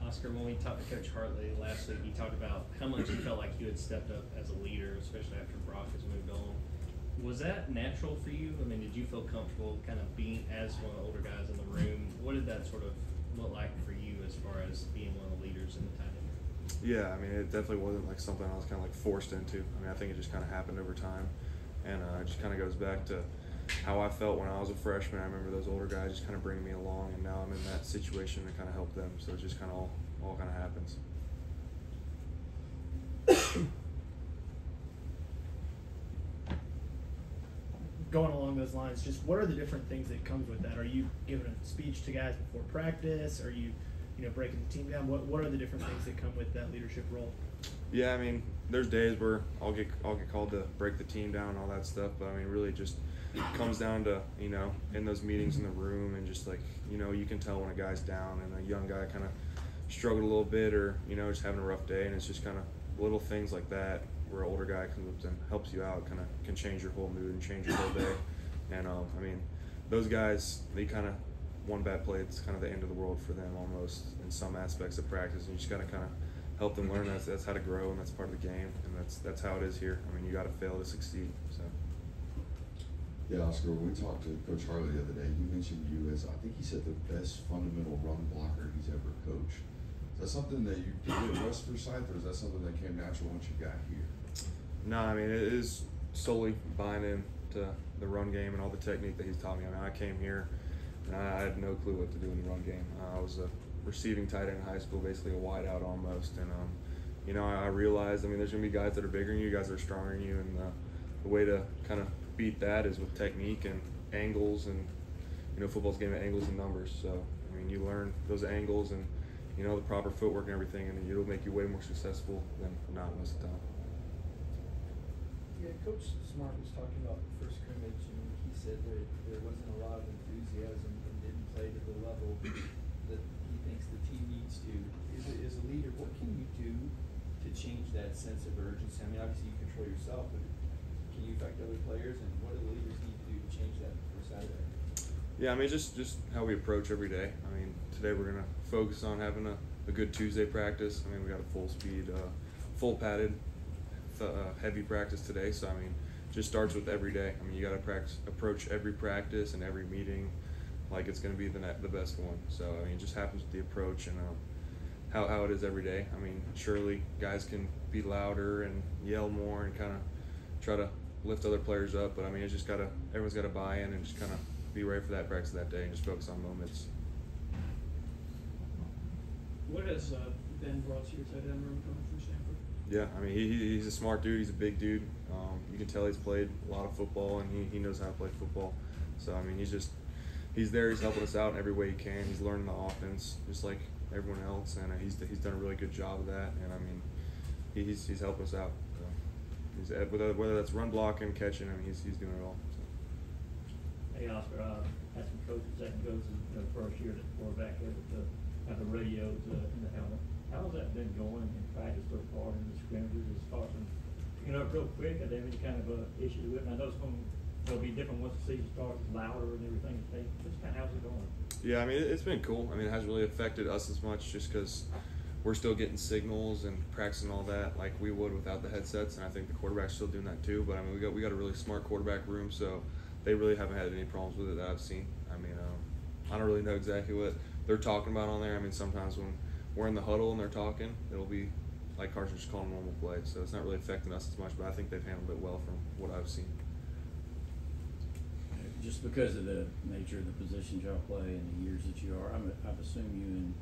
Oscar, when we talked to Coach Hartley last week, he talked about how much he felt like you had stepped up as a leader, especially after Brock has moved on. Was that natural for you? I mean, did you feel comfortable kind of being as one of the older guys in the room? What did that sort of look like for you as far as being one of the leaders in the tight end? Yeah, I mean, it definitely wasn't like something I was kind of like forced into. I mean, I think it just kind of happened over time, and it just kind of goes back to how I felt when I was a freshman. I remember those older guys just kind of bringing me along, and now I'm in that situation to kind of help them. So it just kind of all kind of happens. Going along those lines, just what are the different things that comes with that? Are you giving a speech to guys before practice? Are you breaking the team down? What are the different things that come with that leadership role? Yeah, I mean, there's days where I'll get called to break the team down and all that stuff, but I mean, really just comes down to, in those meetings in the room, and just like, you can tell when a guy's down and a young guy kind of struggled a little bit, or, just having a rough day, and it's just kind of little things like that where an older guy comes up and helps you out, kind of can change your whole mood and change your whole day. And I mean, those guys, they kind of, one bad play, it's kind of the end of the world for them almost in some aspects of practice, and you just got to kind of help them learn that's how to grow, and that's part of the game, and that's how it is here. I mean, you got to fail to succeed. So. Yeah, Oscar, when we talked to Coach Harley the other day, he mentioned you as, I think he said, the best fundamental run blocker he's ever coached. Is that something that you did at West Forsyth, or is that something that came natural once you got here? No, I mean, it is solely buying into the run game and all the technique that he's taught me. I mean, I came here and I had no clue what to do in the run game. I was a receiving tight end in high school, basically a wide out almost. And, I realized, I mean, there's going to be guys that are bigger than you, guys that are stronger than you, and the way to kind of beat that is with technique and angles, and, football's a game of angles and numbers. So, I mean, you learn those angles and, the proper footwork and everything, and it'll make you way more successful than not most of the time. Yeah, Coach Smart was talking about the first scrimmage, and he said there wasn't a lot of enthusiasm and didn't play to the level that he thinks the team needs to. As a leader, what can you do to change that sense of urgency? I mean, obviously you control yourself, but can you affect other players, and what do the leaders need to do to change that for Saturday? Yeah, I mean, just how we approach every day. I mean, today we're going to focus on having a good Tuesday practice. I mean, we got a full speed, full padded, heavy practice today. So, I mean, just starts with every day. I mean, you got to approach every practice and every meeting like it's going to be the best one. So, I mean, it just happens with the approach and how it is every day. I mean, surely guys can be louder and yell more and kind of try to lift other players up, but I mean, it's just everyone's got to buy in and just kind of be ready for that practice that day and just focus on moments. What has Ben brought to your tight end room coming from Stanford? Yeah, I mean, he's a smart dude. He's a big dude. You can tell he's played a lot of football, and he knows how to play football. So, I mean, he's there. He's helping us out in every way he can. He's learning the offense just like everyone else, and he's done a really good job of that. And, I mean, he's helping us out. So whether that's run blocking, catching, I mean, he's doing it all. So. Hey, Oscar, had some coaches, second coaches in the first year that were back there with the radios in the helmet. How's that been going in practice so far in the scrimmages as far as picking up real quick? Are there any kind of issue with it? And I know it'll be different once the season starts, louder and everything. Just kind of how's it going? Yeah, I mean, it's been cool. I mean, it hasn't really affected us as much just because we're still getting signals and practicing all that like we would without the headsets, and I think the quarterback's still doing that too. But I mean, we got a really smart quarterback room, so they really haven't had any problems with it that I've seen. I mean, I don't really know exactly what they're talking about on there. I mean, sometimes when we're in the huddle and they're talking, it'll be like Carson just calling normal play, so it's not really affecting us as much. But I think they've handled it well from what I've seen. Just because of the nature of the positions y'all play and the years that you are, I've assumed you and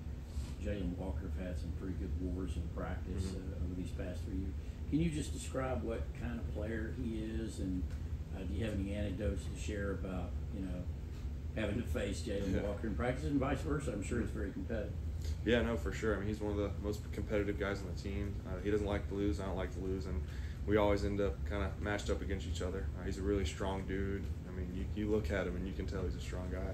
Jalen Walker have had some pretty good wars in practice over these past 3 years. Can you just describe what kind of player he is, and do you have any anecdotes to share about, having to face Jalen Walker in practice and vice versa? I'm sure it's very competitive. Yeah, no, for sure. I mean, he's one of the most competitive guys on the team. He doesn't like to lose. I don't like to lose, and we always end up kind of matched up against each other. He's a really strong dude. I mean, you look at him and you can tell he's a strong guy.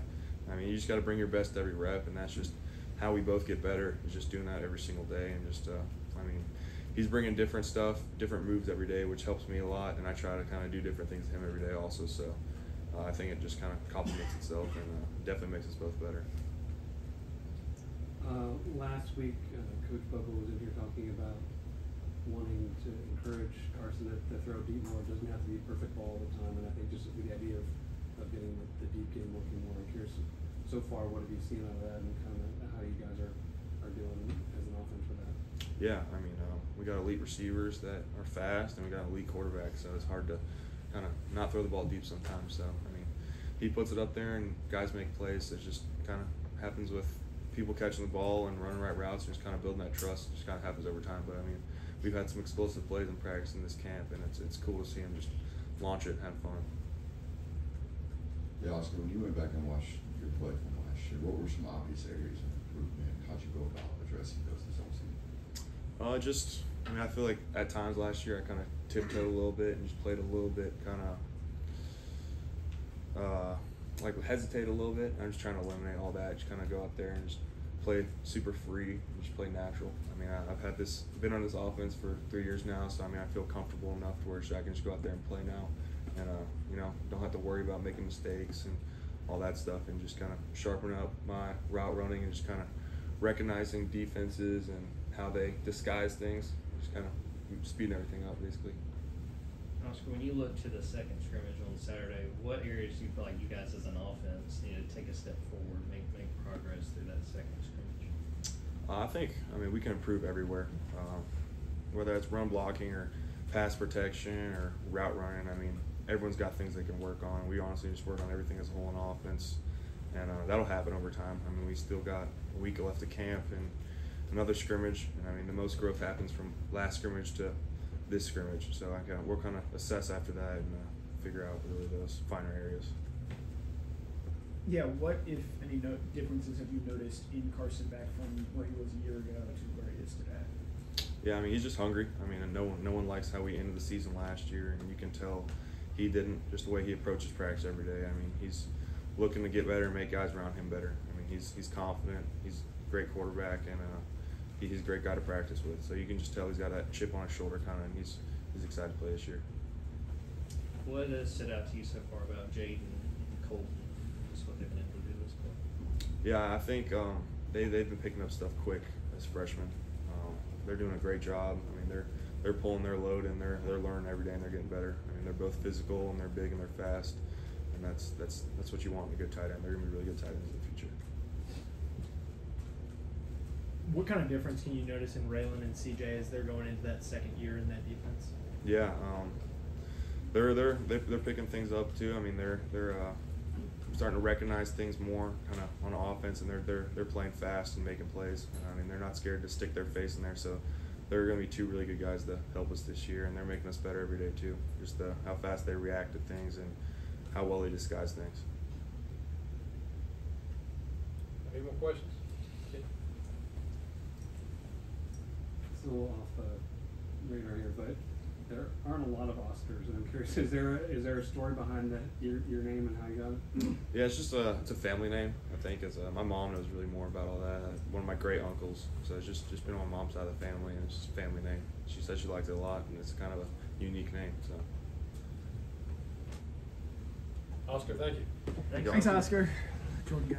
I mean, you just got to bring your best every rep, and that's just how we both get better, is just doing that every single day. And just, I mean, he's bringing different stuff, different moves every day, which helps me a lot, and I try to kind of do different things to him every day also. So I think it just kind of complements itself and definitely makes us both better. Last week, Coach Bubba was in here talking about wanting to encourage Carson to throw deep more. It doesn't have to be a perfect ball all the time, and I think just with the idea of getting the deep game working more. I'm curious, so far, what have you seen out of that, and kind of how you guys are doing as an offense for that? Yeah, I mean, we got elite receivers that are fast, and we got elite quarterbacks, so it's hard to kind of not throw the ball deep sometimes. So, I mean, he puts it up there, and guys make plays. It just kind of happens with people catching the ball and running right routes, and just kind of building that trust. It just kind of happens over time. But I mean, we've had some explosive plays in practice in this camp, and it's cool to see him just launch it and have fun. Yeah, Oscar, when you went back and watched your play from last year, what were some obvious areas of improvement? How'd you go about addressing those this offseason? I mean, I feel like at times last year I kind of tiptoed a little bit and just played a little bit, kind of like hesitate a little bit. I'm just trying to eliminate all that. Just kind of go out there and just play super free and just play natural. I mean, I've been on this offense for 3 years now, so I mean, I feel comfortable enough to where I can just go out there and play now, and don't have to worry about making mistakes and all that stuff, and just kind of sharpen up my route running and just kind of recognizing defenses and how they disguise things, just kind of speeding everything up basically. Oscar, when you look to the second scrimmage on Saturday, what areas do you feel like you guys as an offense need to take a step forward, make progress through that second scrimmage? I mean, we can improve everywhere, whether it's run blocking or pass protection or route running. I mean, everyone's got things they can work on. We honestly just work on everything as a whole in offense, and that'll happen over time. I mean, we still got a week left of camp and another scrimmage, and I mean, the most growth happens from last scrimmage to this scrimmage. So we'll kind of assess after that and figure out really those finer areas. Yeah, what, if any, differences have you noticed in Carson back from where he was a year ago to where he is today? Yeah, I mean, he's just hungry. I mean, and no one likes how we ended the season last year, and you can tell he didn't, just the way he approaches practice every day. I mean, he's looking to get better and make guys around him better. I mean, he's confident. He's a great quarterback, and he's a great guy to practice with. So you can just tell he's got that chip on his shoulder kind of, and he's excited to play this year. What has stood out to you so far about Jaden and Colton, just what they've been able to do this quarter? Yeah, I think they've been picking up stuff quick as freshmen. They're doing a great job. I mean, they're pulling their load, and they're learning every day, and they're getting better. I mean, they're both physical, and they're big, and they're fast, and that's what you want in a good tight end. They're gonna be really good tight ends in the future. What kind of difference can you notice in Raylan and CJ as they're going into that second year in that defense? Yeah, they're picking things up too. I mean, they're starting to recognize things more kind of on offense, and they're playing fast and making plays. I mean, they're not scared to stick their face in there. So they're going to be two really good guys to help us this year, and they're making us better every day too. Just how fast they react to things and how well they disguise things. Any more questions? It's a little off radar here, but there aren't a lot of Oscars, and I'm curious, is there a story behind that your name and how you got it? Yeah, it's just it's a family name. I think my mom knows really more about all that. One of my great uncles, so it's just been on my mom's side of the family, and it's just a family name. She said she liked it a lot, and it's kind of a unique name. So. Oscar, thank you. Thanks, Oscar. Jordan.